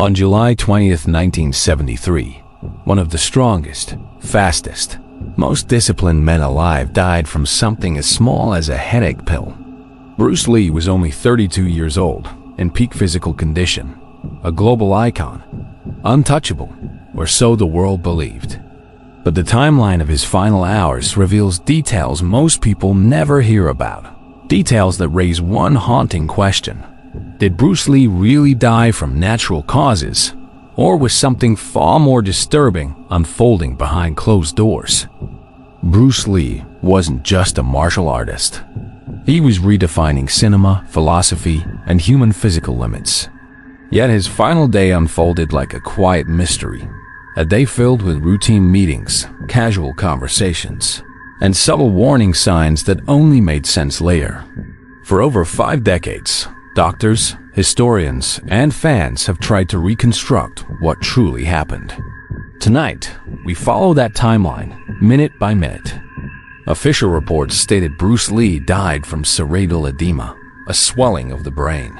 On July 20th, 1973, one of the strongest, fastest, most disciplined men alive died from something as small as a headache pill. Bruce Lee was only 32 years old, in peak physical condition, a global icon, untouchable, or so the world believed. But the timeline of his final hours reveals details most people never hear about. Details that raise one haunting question. Did Bruce Lee really die from natural causes, or was something far more disturbing unfolding behind closed doors? Bruce Lee wasn't just a martial artist. He was redefining cinema, philosophy, and human physical limits. Yet his final day unfolded like a quiet mystery, a day filled with routine meetings, casual conversations, and subtle warning signs that only made sense later. For over 5 decades, doctors, historians, and fans have tried to reconstruct what truly happened. Tonight, we follow that timeline, minute by minute. Official reports stated Bruce Lee died from cerebral edema, a swelling of the brain.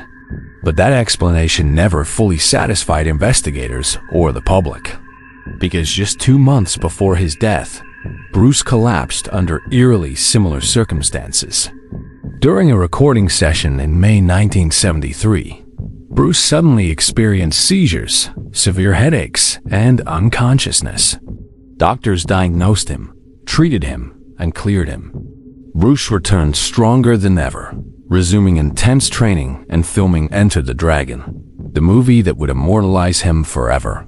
But that explanation never fully satisfied investigators or the public. Because just 2 months before his death, Bruce collapsed under eerily similar circumstances. During a recording session in May 1973, Bruce suddenly experienced seizures, severe headaches, and unconsciousness. Doctors diagnosed him, treated him, and cleared him. Bruce returned stronger than ever, resuming intense training and filming Enter the Dragon, the movie that would immortalize him forever.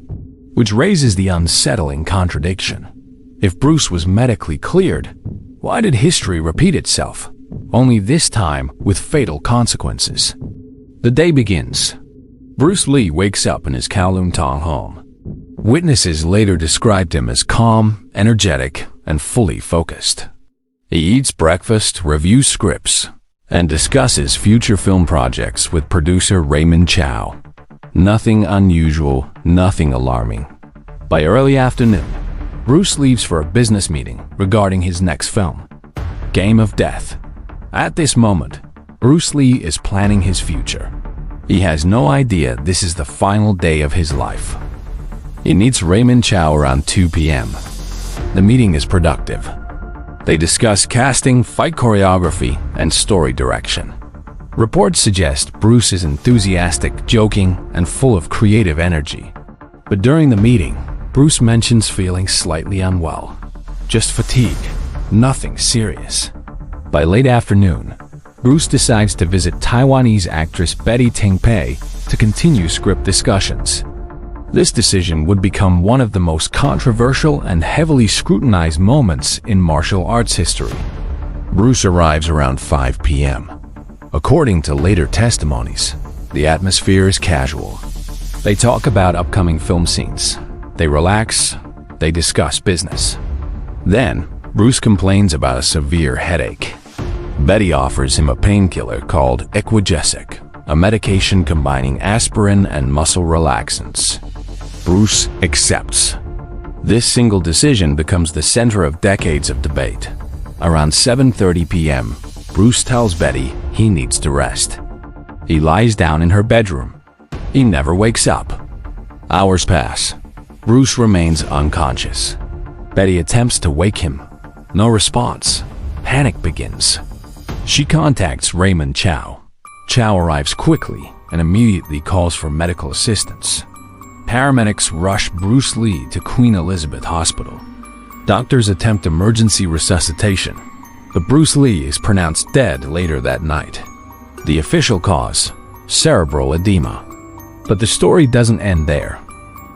Which raises the unsettling contradiction. If Bruce was medically cleared, why did history repeat itself? Only this time with fatal consequences. The day begins. Bruce Lee wakes up in his Kowloon Tong home. Witnesses later described him as calm, energetic, and fully focused. He eats breakfast, reviews scripts, and discusses future film projects with producer Raymond Chow. Nothing unusual, nothing alarming. By early afternoon, Bruce leaves for a business meeting regarding his next film, Game of Death. At this moment, Bruce Lee is planning his future. He has no idea this is the final day of his life. He meets Raymond Chow around 2 p.m. The meeting is productive. They discuss casting, fight choreography, and story direction. Reports suggest Bruce is enthusiastic, joking, and full of creative energy. But during the meeting, Bruce mentions feeling slightly unwell. Just fatigue, nothing serious. By late afternoon, Bruce decides to visit Taiwanese actress Betty Ting Pei to continue script discussions. This decision would become one of the most controversial and heavily scrutinized moments in martial arts history. Bruce arrives around 5 p.m. According to later testimonies, the atmosphere is casual. They talk about upcoming film scenes. They relax. They discuss business. Then, Bruce complains about a severe headache. Betty offers him a painkiller called Equigesic, a medication combining aspirin and muscle relaxants. Bruce accepts. This single decision becomes the center of decades of debate. Around 7:30 p.m., Bruce tells Betty he needs to rest. He lies down in her bedroom. He never wakes up. Hours pass. Bruce remains unconscious. Betty attempts to wake him. No response. Panic begins. She contacts Raymond Chow. Chow arrives quickly and immediately calls for medical assistance. Paramedics rush Bruce Lee to Queen Elizabeth Hospital. Doctors attempt emergency resuscitation, but Bruce Lee is pronounced dead later that night. The official cause, cerebral edema. But the story doesn't end there.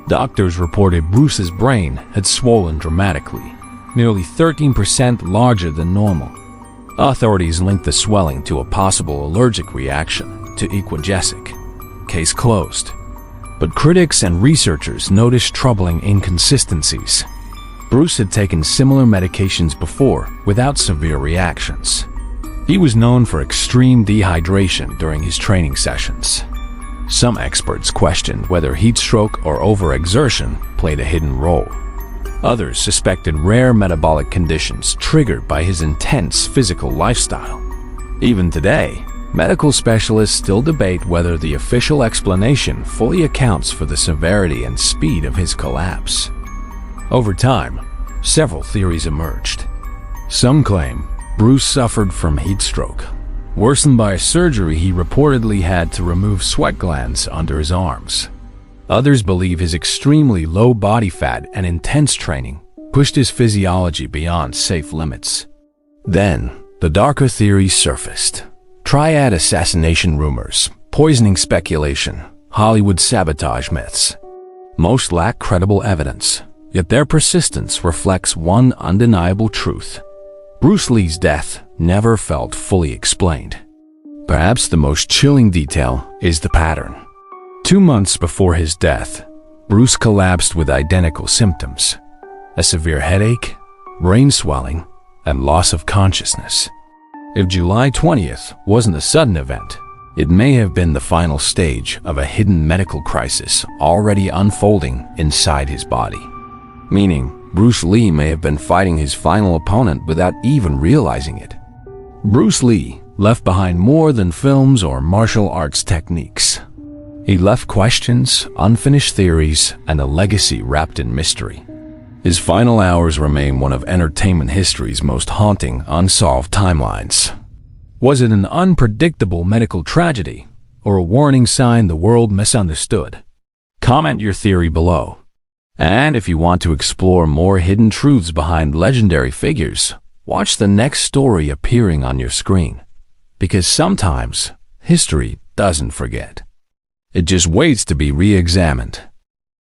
Doctors reported Bruce's brain had swollen dramatically, nearly 13% larger than normal. Authorities linked the swelling to a possible allergic reaction to Equigesic. Case closed. But critics and researchers noticed troubling inconsistencies. Bruce had taken similar medications before without severe reactions. He was known for extreme dehydration during his training sessions. Some experts questioned whether heat stroke or overexertion played a hidden role. Others suspected rare metabolic conditions triggered by his intense physical lifestyle. Even today, Medical specialists still debate whether the official explanation fully accounts for the severity and speed of his collapse. Over time, several theories emerged. Some claim Bruce suffered from heat stroke, worsened by a surgery he reportedly had to remove sweat glands under his arms. Others believe his extremely low body fat and intense training pushed his physiology beyond safe limits. Then, the darker theories surfaced. Triad assassination rumors, poisoning speculation, Hollywood sabotage myths. Most lack credible evidence, yet their persistence reflects one undeniable truth. Bruce Lee's death never felt fully explained. Perhaps the most chilling detail is the pattern. 2 months before his death, Bruce collapsed with identical symptoms: a severe headache, brain swelling, and loss of consciousness. If July 20th wasn't a sudden event, it may have been the final stage of a hidden medical crisis already unfolding inside his body. Meaning, Bruce Lee may have been fighting his final opponent without even realizing it. Bruce Lee left behind more than films or martial arts techniques. He left questions, unfinished theories, and a legacy wrapped in mystery. His final hours remain one of entertainment history's most haunting, unsolved timelines. Was it an unpredictable medical tragedy, or a warning sign the world misunderstood? Comment your theory below. And if you want to explore more hidden truths behind legendary figures, watch the next story appearing on your screen. Because sometimes, history doesn't forget. It just waits to be re-examined.